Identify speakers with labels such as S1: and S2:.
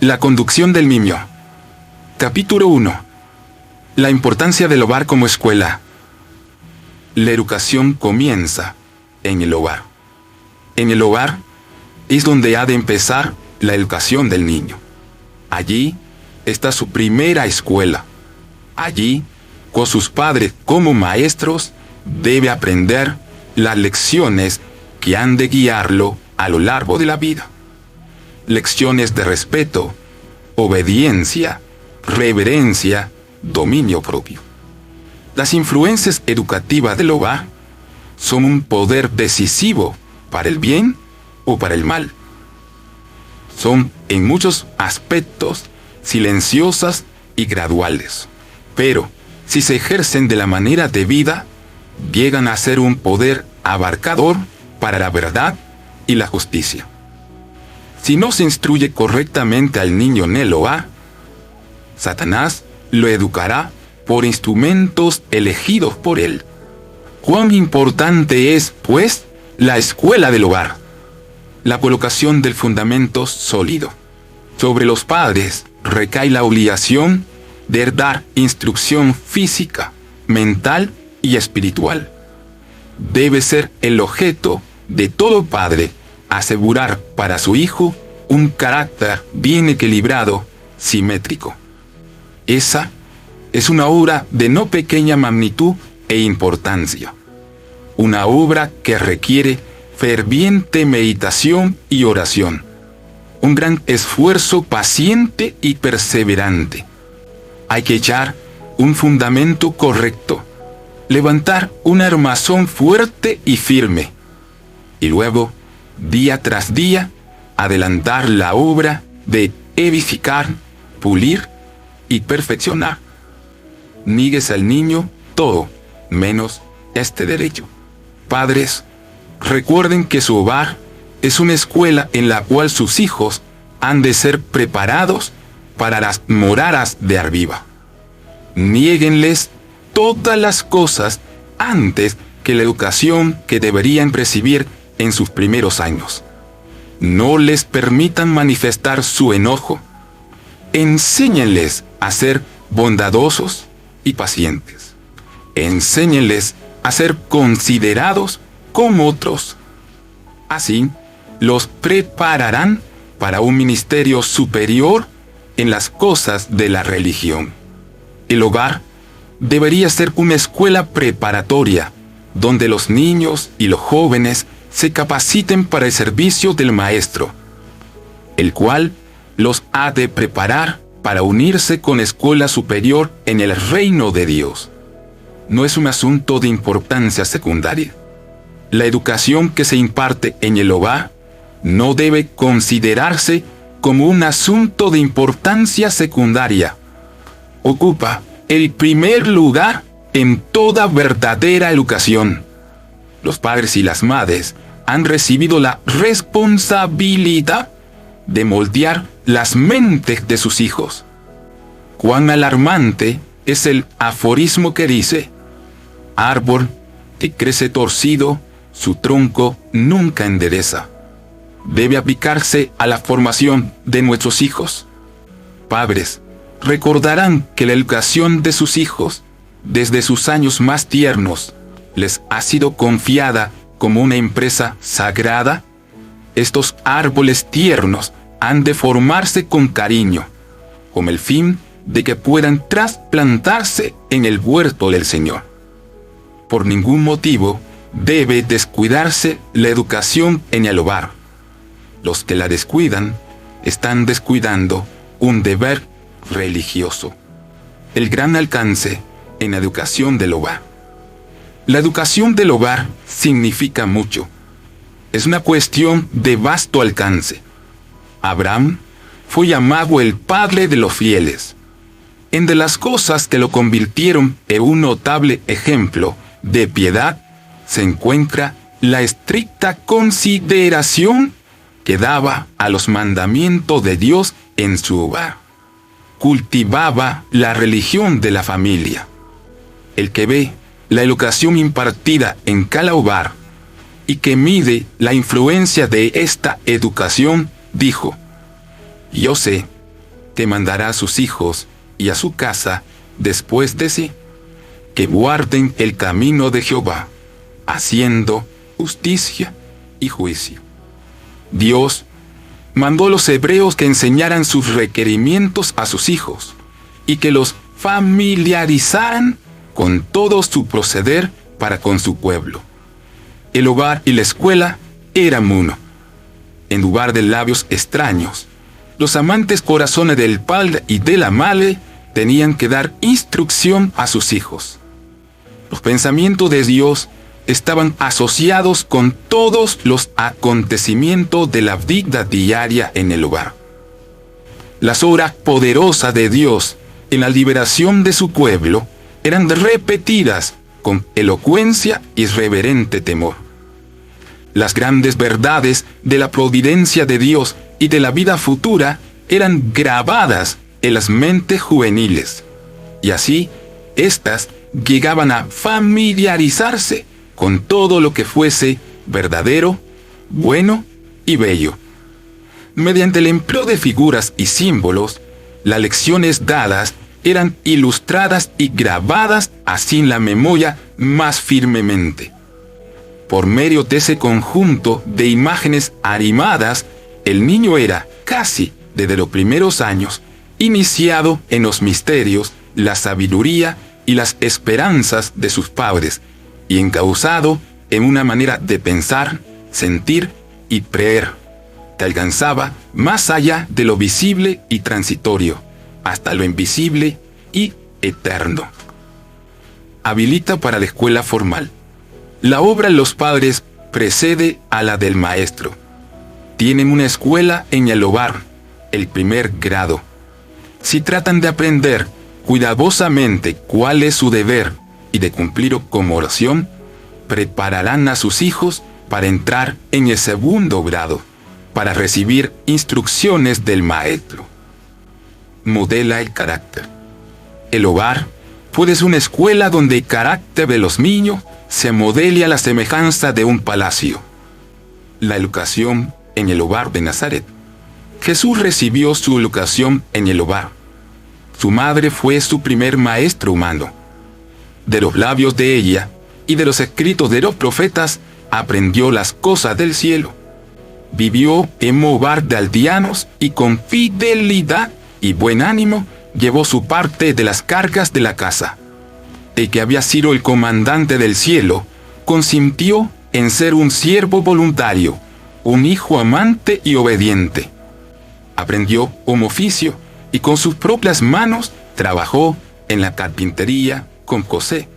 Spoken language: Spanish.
S1: La conducción del niño. Capítulo 1. La importancia del hogar como escuela. La educación comienza en el hogar. En el hogar es donde ha de empezar la educación del niño. Allí está su primera escuela. Allí, con sus padres como maestros, debe aprender las lecciones que han de guiarlo a lo largo de la vida. Lecciones de respeto, obediencia, reverencia, dominio propio. Las influencias educativas del hogar son un poder decisivo para el bien o para el mal. Son, en muchos aspectos, silenciosas y graduales, pero si se ejercen de la manera debida, llegan a ser un poder abarcador para la verdad y la justicia. Si no se instruye correctamente al niño en el hogar, Satanás lo educará por instrumentos elegidos por él. Cuán importante es, pues, la escuela del hogar. La colocación del fundamento sólido. Sobre los padres recae la obligación de dar instrucción física, mental y espiritual. Debe ser el objeto de todo padre asegurar para su hijo un carácter bien equilibrado, simétrico. Esa es una obra de no pequeña magnitud e importancia. Una obra que requiere ferviente meditación y oración. Un gran esfuerzo paciente y perseverante. Hay que echar un fundamento correcto, levantar un armazón fuerte y firme, y luego, día tras día, adelantar la obra de edificar, pulir y perfeccionar. Níguese al niño todo, menos este derecho. Padres, recuerden que su hogar es una escuela en la cual sus hijos han de ser preparados para las moradas de arriba. Niéguenles todas las cosas antes que la educación que deberían recibir en sus primeros años. No les permitan manifestar su enojo. Enséñenles a ser bondadosos y pacientes. Enséñenles a ser considerados como otros. Así, los prepararán para un ministerio superior en las cosas de la religión. El hogar debería ser una escuela preparatoria, donde los niños y los jóvenes se capaciten para el servicio del maestro, el cual los ha de preparar para unirse con escuela superior en el reino de Dios. No es un asunto de importancia secundaria. La educación que se imparte en el hogar no debe considerarse como un asunto de importancia secundaria. Ocupa el primer lugar en toda verdadera educación. Los padres y las madres han recibido la responsabilidad de moldear las mentes de sus hijos. Cuán alarmante es el aforismo que dice: árbol que crece torcido, su tronco nunca endereza. Debe aplicarse a la formación de nuestros hijos. Padres, recordarán que la educación de sus hijos, desde sus años más tiernos, les ha sido confiada como una empresa sagrada. Estos árboles tiernos han de formarse con cariño, con el fin de que puedan trasplantarse en el huerto del Señor. Por ningún motivo debe descuidarse la educación en el hogar. Los que la descuidan están descuidando un deber religioso. El gran alcance en la educación del hogar. La educación del hogar significa mucho. Es una cuestión de vasto alcance. Abraham fue llamado el padre de los fieles. Entre las cosas que lo convirtieron en un notable ejemplo de piedad se encuentra la estricta consideración que daba a los mandamientos de Dios en su hogar. Cultivaba la religión de la familia. El que ve la educación impartida en cada hogar y que mide la influencia de esta educación, dijo: yo sé que mandará a sus hijos y a su casa después de sí, que guarden el camino de Jehová, haciendo justicia y juicio. Dios mandó a los hebreos que enseñaran sus requerimientos a sus hijos y que los familiarizaran con todo su proceder para con su pueblo. El hogar y la escuela eran uno. En lugar de labios extraños, los amantes corazones del padre y de la madre tenían que dar instrucción a sus hijos. Los pensamientos de Dios estaban asociados con todos los acontecimientos de la vida diaria en el hogar. Las obras poderosas de Dios en la liberación de su pueblo eran repetidas con elocuencia y reverente temor. Las grandes verdades de la providencia de Dios y de la vida futura eran grabadas en las mentes juveniles, y así éstas llegaban a familiarizarse con todo lo que fuese verdadero, bueno y bello. Mediante el empleo de figuras y símbolos, las lecciones dadas eran ilustradas y grabadas así en la memoria más firmemente. Por medio de ese conjunto de imágenes animadas, el niño era, casi desde los primeros años, iniciado en los misterios, la sabiduría y las esperanzas de sus padres, y encauzado en una manera de pensar, sentir y creer, que alcanzaba más allá de lo visible y transitorio, hasta lo invisible y eterno. Habilita para la escuela formal. La obra de los padres precede a la del maestro. Tienen una escuela en el hogar, el primer grado. Si tratan de aprender cuidadosamente cuál es su deber y de cumplirlo como oración, prepararán a sus hijos para entrar en el segundo grado, para recibir instrucciones del maestro. Modela el carácter. El hogar puede ser una escuela donde el carácter de los niños se modele a la semejanza de un palacio. La educación en el hogar de Nazaret. Jesús recibió su educación en el hogar. Su madre fue su primer maestro humano. De los labios de ella y de los escritos de los profetas aprendió las cosas del cielo. Vivió en un hogar de aldeanos y con fidelidad y buen ánimo llevó su parte de las cargas de la casa. El que había sido el comandante del cielo consintió en ser un siervo voluntario, un hijo amante y obediente. Aprendió un oficio y con sus propias manos trabajó en la carpintería con José,